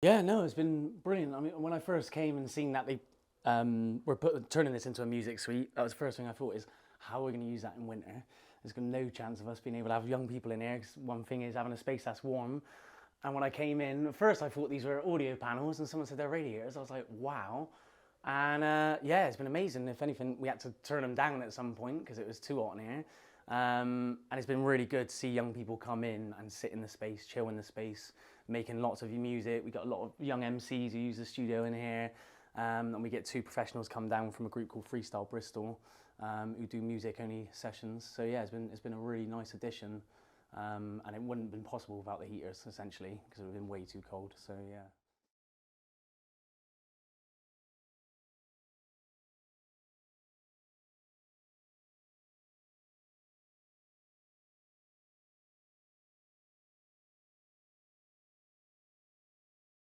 Yeah, no, it's been brilliant. I mean, when I first came and seen that they were turning this into a music suite, that was the first thing I thought is, how are we going to use that in winter? There's no chance of us being able to have young people in here, because one thing is having a space that's warm. And when I came in, at first I thought these were audio panels, and someone said they're radiators. I was like, wow. And yeah, it's been amazing. If anything, we had to turn them down at some point because it was too hot in here. And it's been really good to see young people come in and sit in the space, chill in the space, making lots of music. We got a lot of young MCs who use the studio in here. And we get two professionals come down from a group called Freestyle Bristol, who do music only sessions. So yeah, it's been a really nice addition. And it wouldn't have been possible without the heaters, essentially, because it would have been way too cold. So yeah.